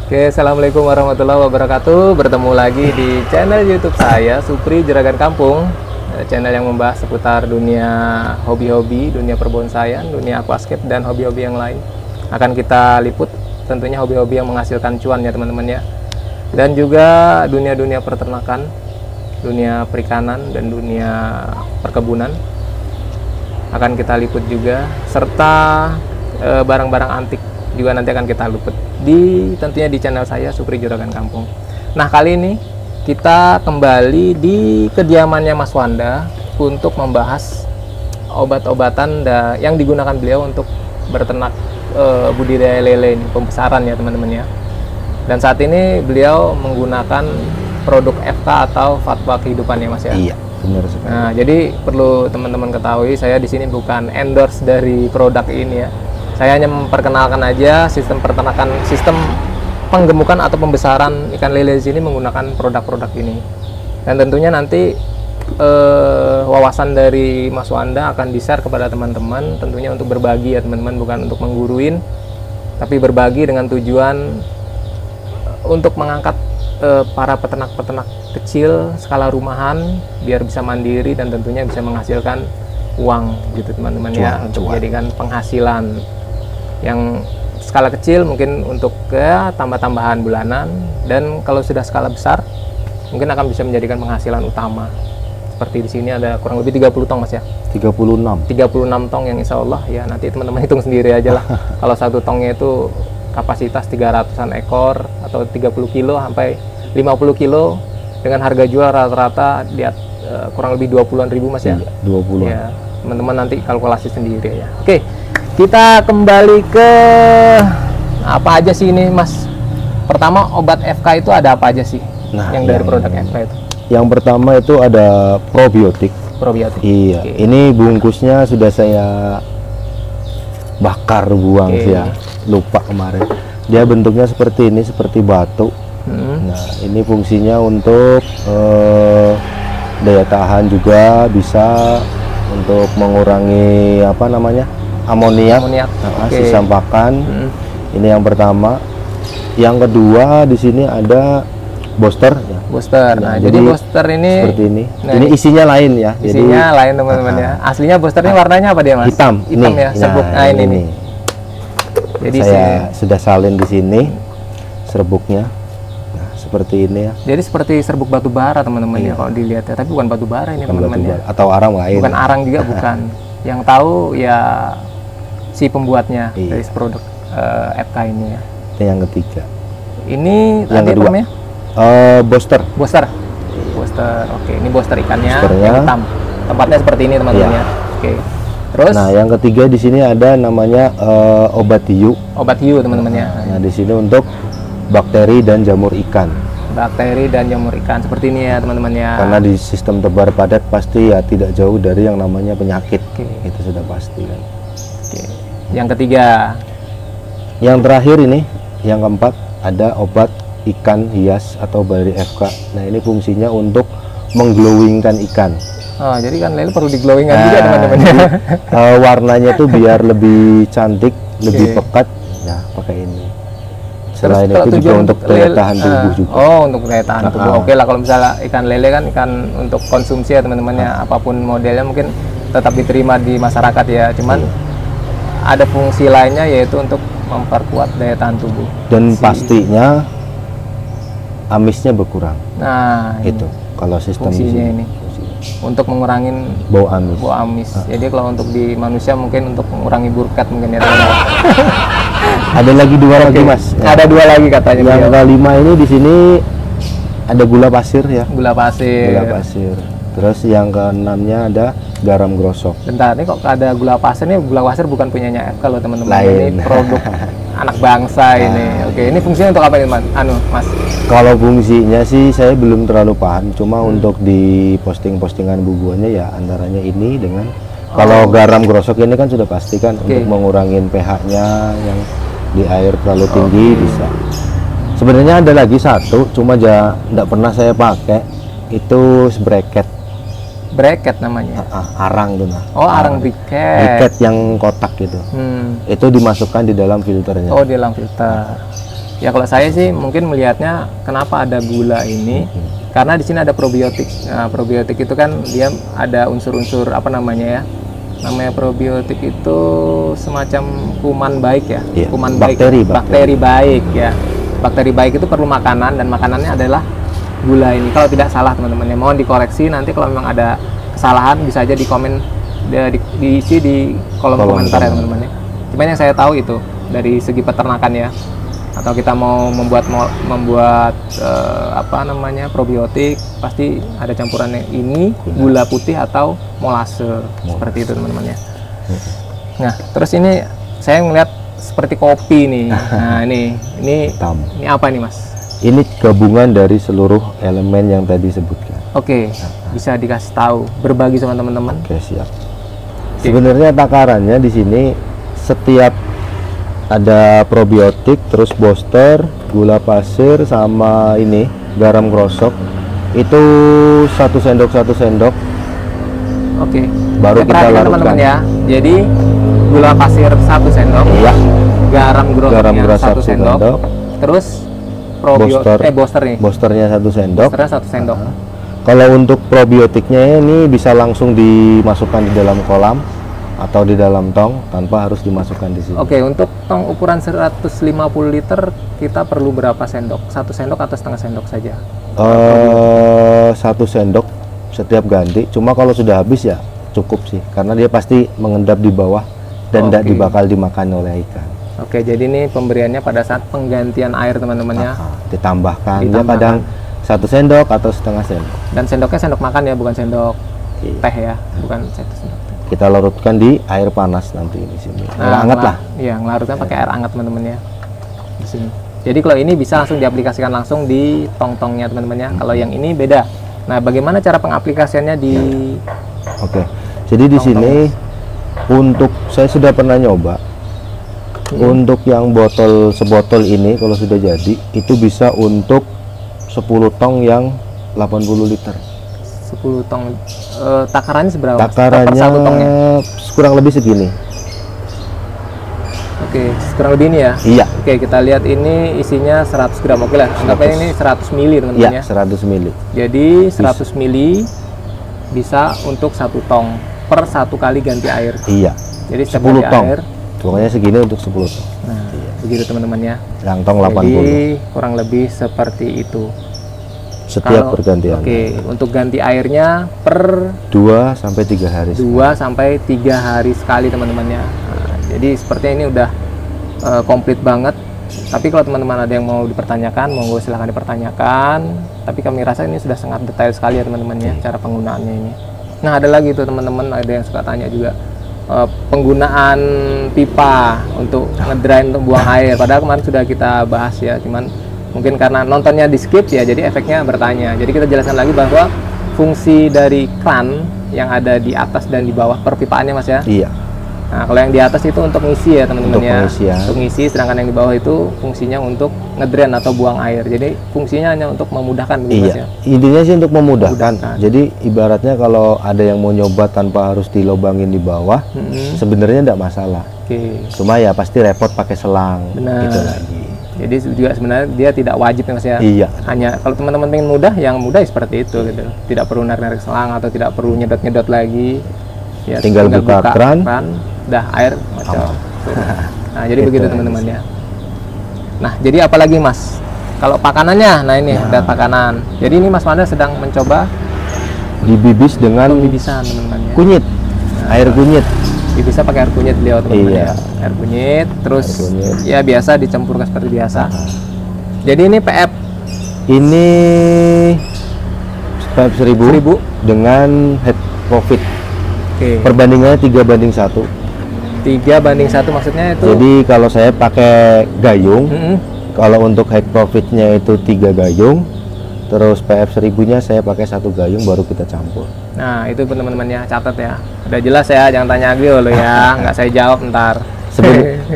Oke, assalamualaikum warahmatullahi wabarakatuh. Bertemu lagi di channel YouTube saya, Supri Juragan Kampung. Channel yang membahas seputar dunia hobi-hobi, dunia perbonsaian, dunia aquascape dan hobi-hobi yang lain. Akan kita liput tentunya hobi-hobi yang menghasilkan cuan ya teman-teman ya. Dan juga dunia-dunia peternakan, dunia perikanan dan dunia perkebunan akan kita liput juga, serta barang-barang antik juga nanti akan kita liput tentunya di channel saya, Supri Juragan Kampung. Nah, kali ini kita kembali di kediamannya Mas Wanda untuk membahas obat-obatan yang digunakan beliau untuk berternak budidaya lele ini, pembesaran ya teman-teman ya. Dan saat ini beliau menggunakan produk FK atau Fatwa Kehidupan ya Mas ya. Iya, benar sekali. Nah, jadi perlu teman-teman ketahui, saya di sini bukan endorse dari produk ini ya. Saya hanya memperkenalkan aja sistem peternakan, sistem penggemukan atau pembesaran ikan lele di sini menggunakan produk-produk ini. Dan tentunya nanti wawasan dari Mas Wanda akan di-share kepada teman-teman, tentunya untuk berbagi ya teman-teman, bukan untuk mengguruin, tapi berbagi dengan tujuan untuk mengangkat para peternak-peternak kecil skala rumahan biar bisa mandiri dan tentunya bisa menghasilkan uang gitu teman-teman ya, untuk menjadikan penghasilan yang skala kecil mungkin untuk tambah-tambahan bulanan, dan kalau sudah skala besar mungkin akan bisa menjadikan penghasilan utama. Seperti di sini ada kurang lebih 30 tong Mas ya. 36 tong yang insya Allah ya, nanti teman-teman hitung sendiri aja lah. Kalau satu tongnya itu kapasitas 300-an ekor atau 30 kilo sampai 50 kilo dengan harga jual rata-rata di kurang lebih 20-an ribu Mas ya. 20 ya, teman-teman nanti kalkulasi sendiri ya. Oke, kita kembali ke apa aja sih ini Mas. Pertama, obat FK itu ada apa aja sih yang dari produk FK itu? Yang pertama itu ada probiotik. Iya, ini bungkusnya sudah saya bakar buang ya, lupa kemarin. Dia bentuknya seperti ini, seperti batu. Nah, ini fungsinya untuk daya tahan, juga bisa untuk mengurangi apa namanya, amoniak. Sisa pakan. Ini yang pertama. Yang kedua di sini ada booster ya. Nah, jadi booster ini seperti ini. Nah, ini isinya lain ya. Isinya lain teman-teman ya. Aslinya booster ini warnanya apa dia Mas? Hitam ya, serbuk. Nah, ini. Jadi saya sudah salin di sini serbuknya. Nah, seperti ini ya. Jadi seperti serbuk batu bara teman-teman ya kalau dilihat ya, tapi bukan batu bara ini teman-teman ya. Atau arang lain. Bukan arang juga bukan. Yang tahu ya si pembuatnya dari produk FK ini ya. Yang ketiga. Ini yang kedua namanya? Booster. Oke, ini booster ikannya yang hitam. Tempatnya seperti ini teman-teman ya. Oke. Terus? Nah, yang ketiga di sini ada namanya obat hiu. Obat hiu teman-teman ya. Nah, di sini untuk bakteri dan jamur ikan. Seperti ini ya teman-teman ya. Karena di sistem tebar padat pasti ya tidak jauh dari yang namanya penyakit. Itu sudah pasti kan. Yang ketiga. Yang terakhir ini, yang keempat, ada obat ikan hias atau dari FK. Nah, ini fungsinya untuk mengglowingkan ikan. Oh, jadi kan lele perlu diglowingkan juga teman-teman ya. Warnanya tuh biar lebih cantik, lebih pekat. Nah, pakai ini. Selain itu juga untuk daya tahan tubuh juga. Oh, untuk daya tahan tubuh. Oke lah, kalau misalnya ikan lele kan ikan untuk konsumsi ya teman-teman ya. Apapun modelnya mungkin tetap diterima di masyarakat ya. Cuman ada fungsi lainnya yaitu untuk memperkuat daya tahan tubuh. Dan pastinya amisnya berkurang. Nah, itu kalau sistem fungsinya ini untuk mengurangi bau amis. Jadi kalau untuk di manusia mungkin untuk mengurangi burkat mungkin ya. Ada lagi dua lagi Mas. Ada dua lagi katanya. Yang kelima ini di sini ada gula pasir ya. Gula pasir. Terus yang keenamnya ada garam grosok. Bentar, ini kok ada gula pasir? Ini gula pasir bukan punyanya FK loh teman-teman. Ini produk anak bangsa ini. Oke, ini fungsinya untuk apa ini Mas? Kalau fungsinya sih saya belum terlalu paham. Cuma untuk di postingan bubuannya ya antaranya ini dengan kalau garam grosok ini kan sudah pasti kan untuk mengurangi pH-nya yang di air terlalu tinggi bisa. Sebenarnya ada lagi satu, cuma tidak pernah saya pakai. Itu bracket namanya. Arang tuh. Oh, arang briket. Briket yang kotak gitu. Itu dimasukkan di dalam filternya. Oh, di dalam filter. Ya kalau saya sih mungkin melihatnya kenapa ada gula ini, karena di sini ada probiotik. Nah, probiotik itu kan dia ada unsur-unsur apa namanya ya? Namanya probiotik itu semacam kuman baik ya, Iya, kuman bakteri baik ya. Bakteri baik itu perlu makanan dan makanannya adalah gula ini. Kalau tidak salah teman-teman, ya mohon dikoreksi nanti kalau memang ada kesalahan bisa aja di komen, diisi di kolom komentar ya teman-teman ya. Cuman yang saya tahu itu dari segi peternakan ya, atau kita mau membuat apa namanya probiotik, pasti ada campurannya ini gula putih atau molase seperti itu teman-teman ya. Nah terus ini saya melihat seperti kopi nih. Nah ini apa nih mas? Ini gabungan dari seluruh elemen yang tadi sebutkan. Oke, bisa dikasih tahu, berbagi sama teman-teman. Oke, siap. Sebenarnya takarannya di sini setiap ada probiotik, terus booster, gula pasir, sama ini garam krosok itu 1 sendok. Oke. Baru kita larutkan teman-teman ya. Jadi gula pasir 1 sendok. Iya. Garam krosok 1 sendok. Terus booster nih. Boosternya 1 sendok. Boosternya 1 sendok. Kalau untuk probiotiknya ini bisa langsung dimasukkan di dalam kolam atau di dalam tong tanpa harus dimasukkan di sini. Oke, untuk tong ukuran 150 liter kita perlu berapa sendok? 1 sendok atau setengah sendok saja? 1 sendok setiap ganti. Cuma kalau sudah habis ya cukup sih, karena dia pasti mengendap di bawah dan tidak bakal dimakan oleh ikan. Oke, jadi ini pemberiannya pada saat penggantian air teman-teman ya. Ditambahkan. Dia kadang 1 sendok atau setengah sendok. Dan sendoknya sendok makan ya, bukan sendok teh ya, bukan sendok teh. Kita larutkan di air panas nanti di sini. Air hangat lah. Iya, ngelarutkan pakai air hangat teman-teman ya. Di sini. Jadi kalau ini bisa langsung diaplikasikan langsung di tong-tongnya teman-teman ya. Kalau yang ini beda. Nah, bagaimana cara pengaplikasiannya di Oke. Jadi di sini untuk saya sudah pernah nyoba. Untuk yang sebotol ini kalau sudah jadi itu bisa untuk 10 tong yang 80 liter. 10 tong. Takarannya seberapa? Takarannya kurang lebih segini. Oke, kurang lebih ini ya? Iya. Oke, kita lihat ini isinya 100 gram. Oke lah, anggapnya ini 100 mili teman-teman ya. 100 mili. Jadi 100 mili bisa untuk 1 tong per 1 kali ganti air. Iya. Jadi 10 tong. Air, pokoknya segini untuk 10 tong. Nah, begitu teman-teman ya. Yang tong 80. Jadi kurang lebih seperti itu. Setiap pergantian. Oke, untuk ganti airnya per 2 sampai 3 hari. 2 sampai 3 hari sekali teman-teman ya. Nah, jadi sepertinya ini udah komplit banget. Tapi kalau teman-teman ada yang mau dipertanyakan, monggo silahkan dipertanyakan. Tapi kami rasa ini sudah sangat detail sekali ya teman-teman ya, cara penggunaannya ini. Nah, ada lagi tuh teman-teman, ada yang suka tanya juga penggunaan pipa untuk ngedrain untuk buang air. Padahal kemarin sudah kita bahas ya, cuman mungkin karena nontonnya di skip ya, jadi efeknya bertanya. Jadi kita jelaskan lagi bahwa fungsi dari kran yang ada di atas dan di bawah perpipaannya mas ya. Iya. Nah kalau yang di atas itu untuk ngisi ya teman-teman ya. Untuk ngisi, sedangkan yang di bawah itu fungsinya untuk ngedrain atau buang air. Jadi fungsinya hanya untuk memudahkan. Iya. Ya? Intinya sih untuk memudahkan. Jadi ibaratnya kalau ada yang mau nyoba tanpa harus dilobangin di bawah, sebenarnya tidak masalah. Cuma ya pasti repot pakai selang. Benar. Gitu lagi. Jadi juga sebenarnya dia tidak wajib ya mas ya. Iya. Hanya kalau teman-teman pengen mudah, yang mudah seperti itu gitu. Tidak perlu narik-narik selang atau tidak perlu nyedot-nyedot lagi. Ya, tinggal buka keran, dah air macam. Nah jadi begitu teman-teman ya. Nah jadi apalagi mas? Kalau pakanannya, nah ini ada pakanan. Jadi ini Mas Wanda sedang mencoba dibibis dengan pembibisan teman-teman ya. Kunyit, air kunyit. Bisa pakai air kunyit beliau teman-teman ya. Air kunyit, terus ya biasa dicampurkan seperti biasa. Jadi ini PF. Ini PF 1000 dengan head profit. Perbandingannya 3:1. 3:1 maksudnya itu. Jadi kalau saya pakai gayung, kalau untuk head profitnya itu 3 gayung, terus PF 1000-nya saya pakai 1 gayung baru kita campur. Nah itu teman-teman ya, catat ya. Udah jelas ya, jangan tanya Agrio lo ya, nggak saya jawab ntar.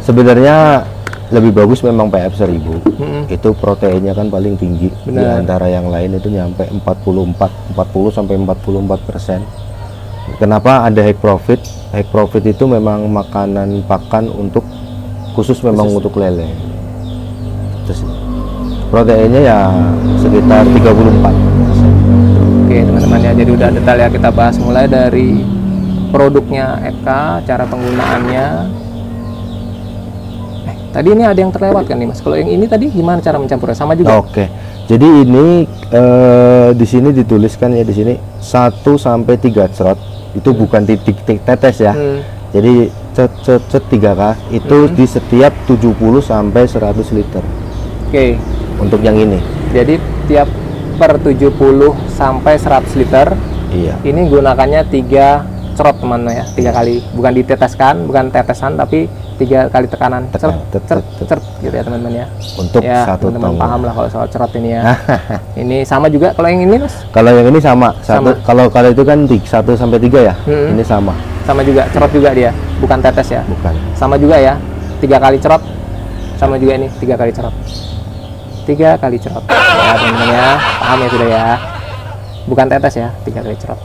Sebenarnya lebih bagus memang PF 1000. Itu proteinnya kan paling tinggi. Di antara yang lain itu nyampe 40 sampai 44%. Kenapa ada high profit? High profit itu memang makanan pakan untuk khusus memang untuk lele. Terus proteinnya ya sekitar 34. Oke teman-teman ya, jadi udah detail ya kita bahas mulai dari produknya FK, cara penggunaannya. Tadi ini ada yang terlewatkan nih Mas. Kalau yang ini tadi gimana cara mencampurnya? Sama juga? Oke. Jadi ini di sini dituliskan ya, di sini 1 sampai 3 cerot. Itu bukan titik tetes ya. Jadi cet 3 kali itu di setiap 70 sampai 100 liter. Oke. Untuk yang ini. Jadi tiap per 70 sampai 100 liter. Iya. Ini gunakannya 3 cerot teman-teman ya, 3 kali. Bukan diteteskan, bukan tetesan, tapi 3 kali tekanan. Cert gitu ya teman-teman ya. Untuk ya, satu teman-teman tong. paham lah kalau soal cerot ini ya. Ini sama juga kalau yang ini Mas? Kalau yang ini sama. Kalau itu kan 1 sampai 3 ya. Ini sama. Sama juga, cerot juga dia. Bukan tetes ya. Bukan. Sama juga ya. 3 kali cerot. Sama juga ini 3 kali cerot. 3 kali cerot. Ya teman-teman ya. Paham ya sudah ya. Bukan tetes ya, 3 kali cerot.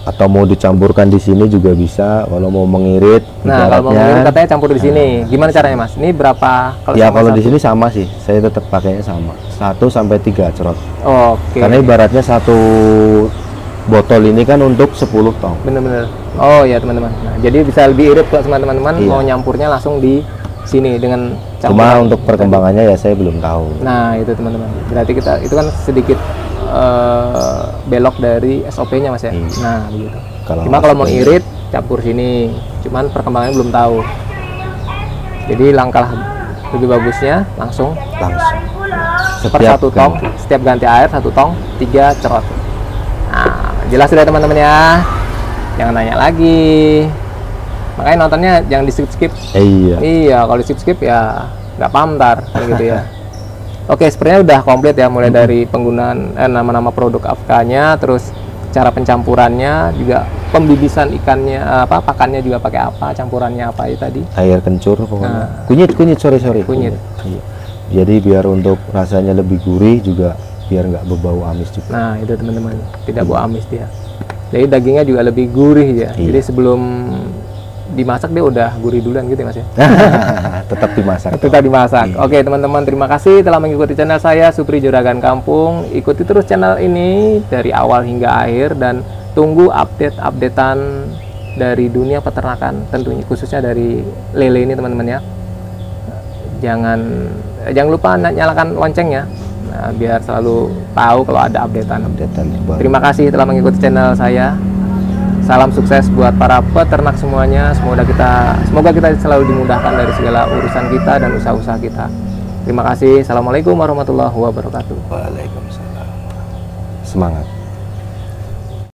Atau mau dicampurkan di sini juga bisa kalau mau mengirit. Nah, kalau mau mengirit katanya campur di sini. Gimana caranya, Mas? Ini berapa kalau ya kalau di sini sama sih. Saya tetap pakainya sama. 1 sampai 3 cerot. Oke. Karena ibaratnya satu botol ini kan untuk 10 tong. Bener-bener. Oh ya, teman-teman. Nah, jadi bisa lebih irit kalau teman-teman mau nyampurnya langsung di sini dengan campuran. Cuma untuk perkembangannya ya saya belum tahu. Nah, itu teman-teman. Berarti kita itu kan sedikit belok dari SOP-nya Mas ya. Nah, begitu. Cuma kalau mau irit campur sini. Cuman perkembangannya belum tahu. Jadi langkah lebih bagusnya langsung per 1 tong, setiap ganti air 1 tong 3 cerot. Nah, jelas sudah teman-teman ya. Jangan nanya lagi. Makanya nontonnya jangan di skip-skip. Iya, kalau di skip-skip ya nggak paham ntar gitu ya. Oke, sepertinya udah komplit ya, mulai dari penggunaan nama-nama produk AFK-nya, terus cara pencampurannya, juga pembibisan ikannya, pakannya juga pakai apa, campurannya apa itu tadi. Air kencur pokoknya. Kunyit, sorry. Kunyit. Iya. Jadi biar untuk rasanya lebih gurih juga, biar nggak berbau amis juga. Nah, itu teman-teman, tidak bau amis dia. Jadi dagingnya juga lebih gurih ya. Jadi sebelum dimasak dia udah gurih duluan gitu ya Mas ya. Tetap dimasak. Tetap dimasak. Oke teman-teman, terima kasih telah mengikuti channel saya Supri Juragan Kampung. Ikuti terus channel ini dari awal hingga akhir dan tunggu update-updatean dari dunia peternakan, tentunya khususnya dari lele ini teman-teman ya. Jangan lupa nyalakan loncengnya. Nah, biar selalu tahu kalau ada updatean. Terima kasih telah mengikuti channel saya. Salam sukses buat para peternak semuanya. Semoga kita selalu dimudahkan dari segala urusan kita dan usaha-usaha kita. Terima kasih. Assalamualaikum warahmatullahi wabarakatuh. Waalaikumsalam. Semangat.